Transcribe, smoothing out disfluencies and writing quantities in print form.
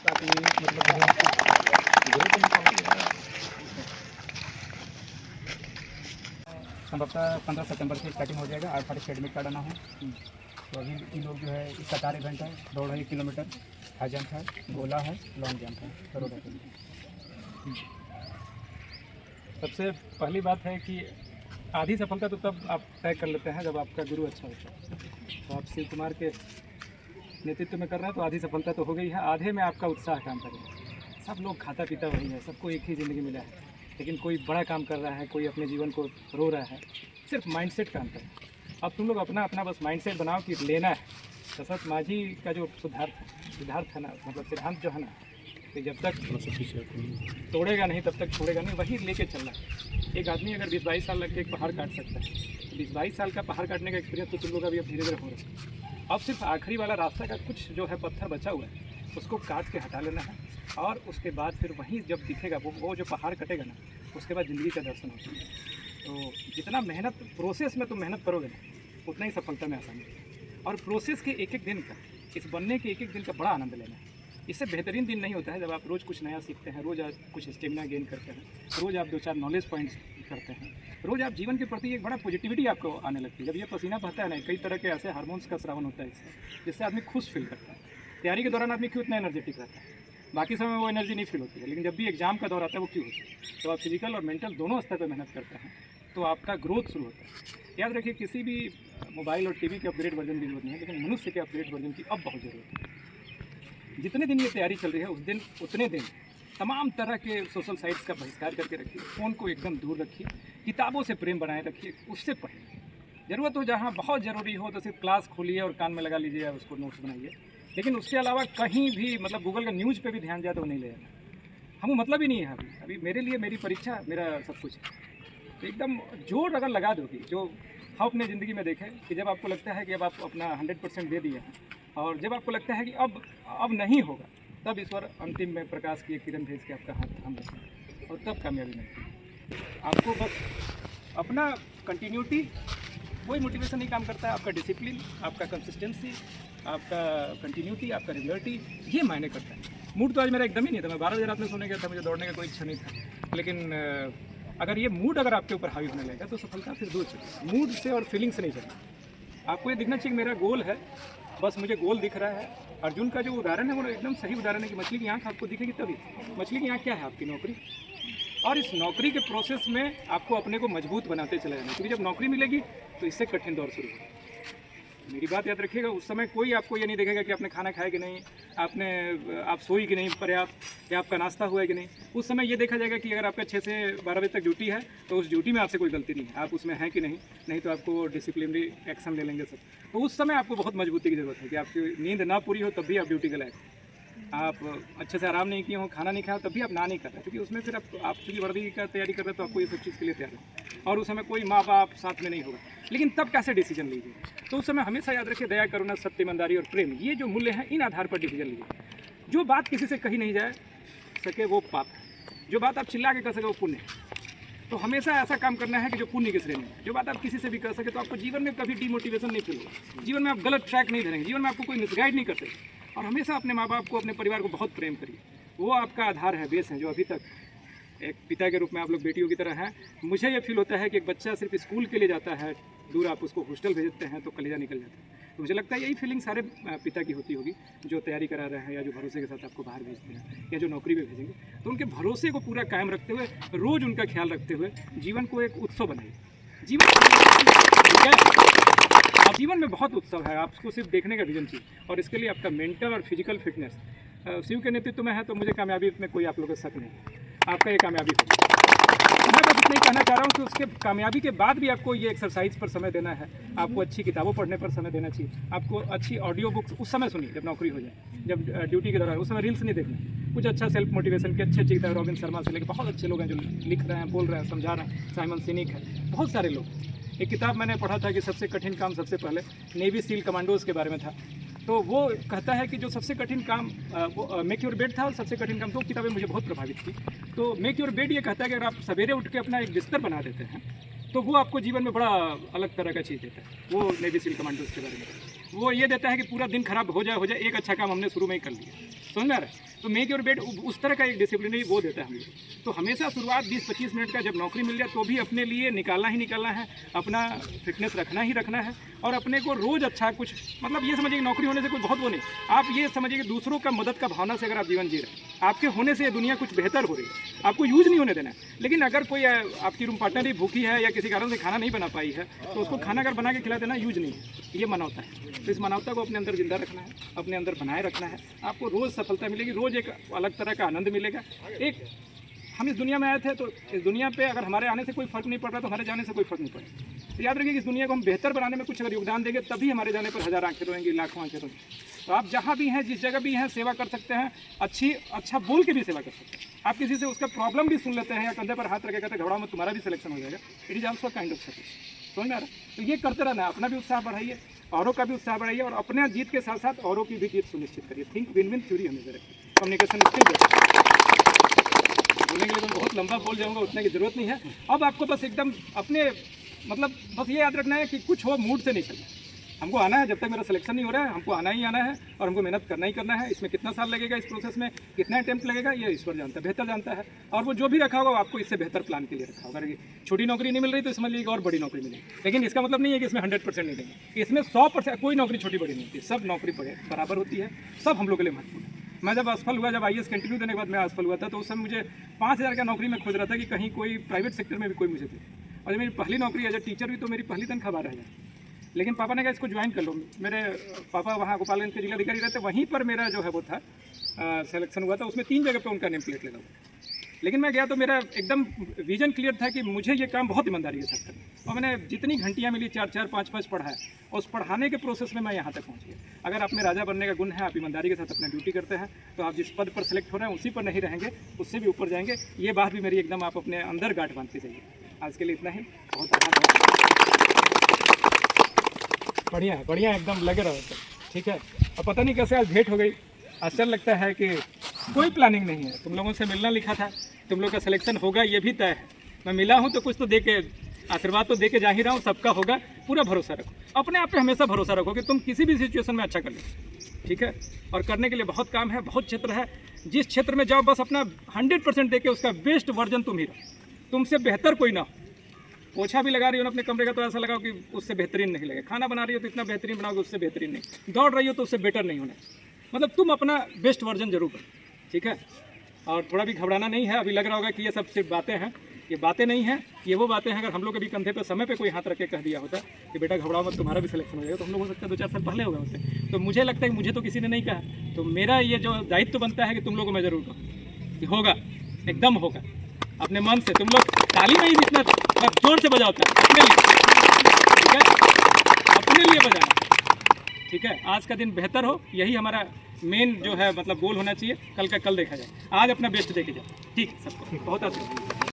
ताकि संभवतः 15 सितंबर से स्टार्टिंग हो जाएगा। 8 तारीख से एडमिट कार्ड आना है। तो अभी ये लोग जो है इसका 4 इवेंट है, दौड़ है 1 किलोमीटर, हाई जंप है, गोला है, लॉन्ग जंप है, करोड़ रुपये। सबसे पहली बात है कि आधी सफलता तो तब आप तय कर लेते हैं जब आपका गुरु अच्छा होता है। तो आप शिव कुमार के नेतृत्व में कर रहे हैं तो आधी सफलता तो हो गई है। आधे में आपका उत्साह काम करेगा। सब लोग खाता पीता वही है, सबको एक ही ज़िंदगी मिला है, लेकिन कोई बड़ा काम कर रहा है, कोई अपने जीवन को रो रहा है। सिर्फ माइंडसेट काम करें। अब तुम लोग अपना अपना बस माइंडसेट बनाओ कि लेना है। दशरथ मांझी का जो सिद्धार्थ है ना, मतलब सिद्धांत जो है ना, कि जब तक तोड़ेगा नहीं तब तक छोड़ेगा नहीं, वही लेके चलना है। एक आदमी अगर 20-22 साल लग के एक पहाड़ काट सकता है, तो 20-22 साल का पहाड़ काटने का एक्सपीरियंस तो तुम लोग अभी अब धीरे धीरे हो रहा है। अब सिर्फ आखिरी वाला रास्ता का कुछ जो है पत्थर बचा हुआ है, उसको काट के हटा लेना है। और उसके बाद फिर वहीं जब दिखेगा वो जो पहाड़ कटेगा ना, उसके बाद ज़िंदगी का दर्शन होता है। तो जितना मेहनत प्रोसेस में तुम मेहनत करोगे ना, उतना ही सफलता में आसानी है। और प्रोसेस के एक एक दिन का, इस बनने के एक एक दिन का बड़ा आनंद लेना है। इससे बेहतरीन दिन नहीं होता है जब आप रोज़ कुछ नया सीखते हैं, रोज़ आप कुछ स्टेमिना गेन करते हैं, रोज़ आप 2-4 नॉलेज पॉइंट्स करते हैं, रोज़ आप जीवन के प्रति एक बड़ा पॉजिटिविटी आपको आने लगती है। जब ये पसीना बहता है ना, कई तरह के ऐसे हार्मोन्स का स्रावन होता है इससे, जिससे आदमी खुश फील करता है। तैयारी के दौरान आदमी क्यों इतना एनर्जेटिक रहता है? बाकी समय में वो एनर्जी नहीं फील होती है, लेकिन जब भी एग्जाम का दौर आता है वो क्यों होता है? तो आप फिजिकल और मेंटल दोनों स्तर पर मेहनत करते हैं तो आपका ग्रोथ शुरू होता है। याद रखिए, किसी भी मोबाइल और टीवी के अपग्रेड वर्जन की जरूरत नहीं है, लेकिन मनुष्य के अपग्रेड वर्जन की अब बहुत ज़रूरत है। जितने दिन ये तैयारी चल रही है उतने दिन तमाम तरह के सोशल साइट्स का बहिष्कार करके रखिए। फ़ोन को एकदम दूर रखिए, किताबों से प्रेम बनाए रखिए, उससे पढ़िए। ज़रूरत हो जहाँ बहुत ज़रूरी हो तो सिर्फ क्लास खोलिए और कान में लगा लीजिए या उसको नोट्स बनाइए, लेकिन उसके अलावा कहीं भी मतलब गूगल का न्यूज़ पे भी ध्यान जाए तो नहीं ले जाना। हमको मतलब ही नहीं है अभी मेरे लिए मेरी परीक्षा मेरा सब कुछ है। तो एकदम जोर अगर लगा दोगी, जो हम अपने ज़िंदगी में देखें कि जब आपको लगता है कि अब आप अपना 100% दे दिए हैं, और जब आपको लगता है कि अब नहीं होगा, तब ईश्वर अंतिम में प्रकाश की एक किरण भेज के आपका हाथ थाम लेते हैं और तब कामयाबी मिलती है। आपको बस अपना कंटिन्यूटी, कोई मोटिवेशन नहीं काम करता है। आपका डिसिप्लिन, आपका कंसिस्टेंसी, आपका कंटिन्यूटी, आपका रेगुलरिटी, ये मायने करता है। मूड तो आज मेरा एकदम ही नहीं था। मैं 12 बजे रात में सोने गया था, मुझे दौड़ने का कोई इच्छा नहीं था, लेकिन अगर ये मूड अगर आपके ऊपर हावी होने लगेगा तो सफलता फिर दूर चलेगी। मूड से और फीलिंग से नहीं चलना। आपको ये दिखना चाहिए मेरा गोल है, बस मुझे गोल दिख रहा है। अर्जुन का जो उदाहरण है वो एकदम सही उदाहरण है कि मछली की आँख आपको दिखेगी तभी। मछली की आँख क्या है? आपकी नौकरी। और इस नौकरी के प्रोसेस में आपको अपने को मजबूत बनाते चले जाना, क्योंकि जब नौकरी मिलेगी तो इससे कठिन दौर शुरू होगा। मेरी बात याद रखिएगा, उस समय कोई आपको ये नहीं देखेगा कि आपने खाना खाया कि नहीं, आप सोई कि नहीं पर्याप्त, या आपका नाश्ता हुआ है कि नहीं। उस समय ये देखा जाएगा कि अगर आपका 6 से 12 बजे तक ड्यूटी है तो उस ड्यूटी में आपसे कोई गलती नहीं है, आप उसमें हैं कि नहीं तो आपको डिसिप्लिनरी एक्शन ले लेंगे सब। तो उस समय आपको बहुत मजबूती की ज़रूरत है कि आपकी नींद ना पूरी हो तब भी आप ड्यूटी के लायक हो। आप अच्छे से आराम नहीं किए हो, खाना नहीं खाया तब भी आप ना नहीं कर रहे, क्योंकि उसमें फिर आप चूँकि वर्दी का तैयारी कर रहे हैं तो आपको ये सब चीज़ के लिए तैयार है। और उस समय कोई माँ बाप साथ में नहीं होगा, लेकिन तब कैसे डिसीजन लीजिए? तो उस समय हमेशा याद रखिए, दया, करुणा, सत्य, ईमानदारी और प्रेम, ये जो मूल्य हैं, इन आधार पर डिसीजन लीजिए। जो बात किसी से कही नहीं जाए सके वो पाप है, जो बात आप चिल्ला के कर सके वो पुण्य है। तो हमेशा ऐसा काम करना है कि जो पुण्य की श्रेणी है। जो बात आप किसी से भी कर सके तो आपको जीवन में कभी डिमोटिवेशन नहीं फील होगा, जीवन में आप गलत ट्रैक नहीं धरेंगे, जीवन में आपको कोई मिसगाइड नहीं कर सके। और हमेशा अपने माँ बाप को, अपने परिवार को बहुत प्रेम करिए, वो आपका आधार है, बेस है, जो अभी तक एक पिता के रूप में आप लोग बेटियों की तरह हैं। मुझे ये फील होता है कि एक बच्चा सिर्फ स्कूल के लिए जाता है दूर, आप उसको हॉस्टल भेजते हैं तो कलेजा निकल जाता है। तो मुझे लगता है यही फीलिंग सारे पिता की होती होगी जो तैयारी करा रहे हैं, या जो भरोसे के साथ आपको बाहर भेजते हैं, या जो नौकरी पे भेजेंगे। तो उनके भरोसे को पूरा कायम रखते हुए, रोज़ उनका ख्याल रखते हुए जीवन को एक उत्सव बनाइए। जीवन में बहुत उत्सव है, आपको सिर्फ देखने का विजन चाहिए, और इसके लिए आपका मेंटल और फिजिकल फिटनेस शिव के नेतृत्व में है। तो मुझे कामयाबी में कोई आप लोगों का शक नहीं, आपका ये कामयाबी है। मैं बस इतना ही कहना चाह रहा हूँ कि उसके कामयाबी के बाद भी आपको ये एक्सरसाइज पर समय देना है, आपको अच्छी किताबों पढ़ने पर समय देना चाहिए, आपको अच्छी ऑडियो बुक्स उस समय सुनिए जब नौकरी हो जाए, जब ड्यूटी के दौरान। उस समय रील्स नहीं देखना, कुछ अच्छा सेल्फ मोटिवेशन के अच्छे किताब, रॉबिन शर्मा से लेकर बहुत अच्छे लोग हैं जो लिख रहे हैं, बोल रहे हैं, समझा रहे हैं, साइमन सिनिक है, बहुत सारे लोग। एक किताब मैंने पढ़ा था कि सबसे कठिन काम सबसे पहले नेवी सील कमांडोज के बारे में था। तो वो कहता है कि जो सबसे कठिन काम वो मेक योर बेड था, और सबसे कठिन काम, दो किताबें मुझे बहुत प्रभावित की। तो मेक योर बेड ये कहता है कि अगर आप सवेरे उठ के अपना एक बिस्तर बना देते हैं तो वो आपको जीवन में बड़ा अलग तरह का चीज़ देता है। वो नेवी सील कमांडोज के बारे में वो ये देता है कि पूरा दिन खराब हो जाए, एक अच्छा काम हमने शुरू में ही कर लिया। समझ में आ रहा है? तो मेक योर बेड उस तरह का एक डिसिप्लिनरी वो देता है हमें। तो हमेशा शुरुआत 20-25 मिनट का जब नौकरी मिल जाए तो भी अपने लिए निकालना ही निकालना है, अपना फिटनेस रखना ही रखना है, और अपने को रोज़ अच्छा कुछ, मतलब ये समझिए कि नौकरी होने से कोई बहुत वो नहीं, आप ये समझिए कि दूसरों का मदद का भावना से अगर आप जीवन जी रहे हैं, आपके होने से ये दुनिया कुछ बेहतर हो रही है, आपको यूज नहीं होने देना है। लेकिन अगर कोई आपकी रूम पार्टनर ही भूखी है या किसी कारण से खाना नहीं बना पाई है, तो उसको खाना अगर बना के खिला देना यूज नहीं है, ये मानवता है। तो इस मानवता को अपने अंदर जिंदा रखना है, अपने अंदर बनाए रखना है, आपको रोज़ सफलता मिलेगी, रोज़ एक अलग तरह का आनंद मिलेगा। एक हम इस दुनिया में आए थे, तो इस दुनिया पे अगर हमारे आने से कोई फ़र्क नहीं पड़ रहा तो हमारे जाने से कोई फ़र्क नहीं पड़ेगा। तो याद रखिए कि इस दुनिया को हम बेहतर बनाने में कुछ अगर योगदान देंगे तभी हमारे जाने पर हज़ार आंखें रोएंगी, लाखों आंखें रोएंगी। तो आप जहाँ भी हैं, जिस जगह भी हैं, सेवा कर सकते हैं, अच्छा बोल के भी सेवा कर सकते हैं। आप किसी से उसका प्रॉब्लम भी सुन लेते हैं या कंधे पर हाथ रखे कहते घबराओ मत, तुम्हारा भी सिलेक्शन हो जाएगा। It is also kind of service. समझ में आ रहा है? तो ये करते रहना है, अपना भी उत्साह बढ़ाइए, औरों का भी उत्साह बढ़ाइए, और अपने जीत के साथ साथ औरों की भी जीत सुनिश्चित करिए। थिंक विन विन थ्योरी हमेशा रखिए, कम्युनिकेशन स्किल। बोलने के लिए तो बहुत लंबा बोल जाऊंगा, उतने की जरूरत नहीं है। अब आपको बस एकदम अपने मतलब बस ये याद रखना है कि कुछ हो मूड से नहीं चलना। हमको आना है, जब तक मेरा सिलेक्शन नहीं हो रहा है हमको आना ही आना है, और हमको मेहनत करना ही करना है। इसमें कितना साल लगेगा, इस प्रोसेस में कितना अटेम्प्ट लगेगा, ये ईश्वर जानता है, बेहतर जानता है। और वो जो भी रखा होगा आपको इससे बेहतर प्लान के लिए रखा होगा। अगर छोटी नौकरी नहीं मिल रही तो समझ लीजिए और बड़ी नौकरी मिलेगी, लेकिन इसका मतलब नहीं है कि इसमें 100% नहीं देंगे। इसमें 100% कोई नौकरी छोटी बड़ी नहीं होती, सब नौकरी बराबर होती है, सब हम लोग के लिए महत्वपूर्ण है। मैं जब असफल हुआ, जब IAS कंटिन्यू देने के बाद मैं असफल हुआ था, तो उस समय मुझे 5000 का नौकरी में खोज रहा था कि कहीं कोई प्राइवेट सेक्टर में भी कोई मुझे दे। और जब मेरी पहली नौकरी एज ए टीचर हुई तो मेरी पहली तनख्वाह 12,000। लेकिन पापा ने कहा इसको ज्वाइन कर लो। मेरे पापा वहाँ गोपालगंज के जिलाधिकारी रहते, वहीं पर मेरा जो है वो था सिलेक्शन हुआ था। उसमें 3 जगह पे उनका नेम प्लेट लगा हुआ। लेकिन मैं गया तो मेरा एकदम विजन क्लियर था कि मुझे ये काम बहुत ईमानदारी के साथ करना है। और मैंने जितनी घंटियाँ मिली 4-4, 5-5 पढ़ा है, और उस पढ़ाने के प्रोसेस में मैं यहाँ तक पहुँच गया। अगर आप में राजा बनने का गुण है, आप ईमानदारी के साथ अपनी ड्यूटी करते हैं, तो आप जिस पद पर सेलेक्ट हो रहे हैं उसी पर नहीं रहेंगे, उससे भी ऊपर जाएंगे। ये बात भी मेरी एकदम आप अपने अंदर गांठ बांधते जाइए। आज के लिए इतना ही, बहुत बढ़िया है, बढ़िया एकदम लगे रहो, ठीक है। और पता नहीं कैसे आज भेंट हो गई, आश्चर्य लगता है कि कोई प्लानिंग नहीं है। तुम लोगों से मिलना लिखा था, तुम लोग का सिलेक्शन होगा ये भी तय है। मैं मिला हूँ तो कुछ तो दे के आशीर्वाद तो दे के जा ही रहा हूँ, सबका होगा, पूरा भरोसा रखो। अपने आप पे हमेशा भरोसा रखो कि तुम किसी भी सिचुएशन में अच्छा कर लो, ठीक है। और करने के लिए बहुत काम है, बहुत क्षेत्र है। जिस क्षेत्र में जाओ बस अपना 100% दे के उसका बेस्ट वर्जन तुम ही रहो, तुमसे बेहतर कोई ना हो। पोछा भी लगा रही हो ना अपने कमरे का तो ऐसा लगाओ कि उससे बेहतरीन नहीं लगे। खाना बना रही हो तो इतना बेहतरीन बनाओगे उससे बेहतरीन नहीं। दौड़ रही हो तो उससे बेटर नहीं होना, मतलब तुम अपना बेस्ट वर्जन जरूर करो, ठीक है। और थोड़ा भी घबराना नहीं है। अभी लग रहा होगा कि ये सब सिर्फ बातें हैं, ये बातें नहीं हैं, ये वो बातें हैं। अगर हम लोग के भी कंधे पे समय पे कोई हाथ रख के कह दिया होता कि बेटा घबराओ मत, तुम्हारा भी सिलेक्शन हो जाएगा, तो हम लोग हो सकता है 2-4 साल पहले हो गए होते। तो मुझे लगता है कि मुझे तो किसी ने नहीं कहा, तो मेरा ये जो दायित्व बनता है कि तुम लोगों को मैं जरूर कहूँ कि होगा, एकदम होगा। अपने मन से तुम लोग ताली नहीं जितना जोर से बजाओ अपने लिए, ठीक है, अपने लिए बजाना, ठीक है। आज का दिन बेहतर हो, यही हमारा मेन जो है मतलब गोल होना चाहिए। कल का कल देखा जाए, आज अपना बेस्ट देके जाए, ठीक है। सबको बहुत आशीर्वाद।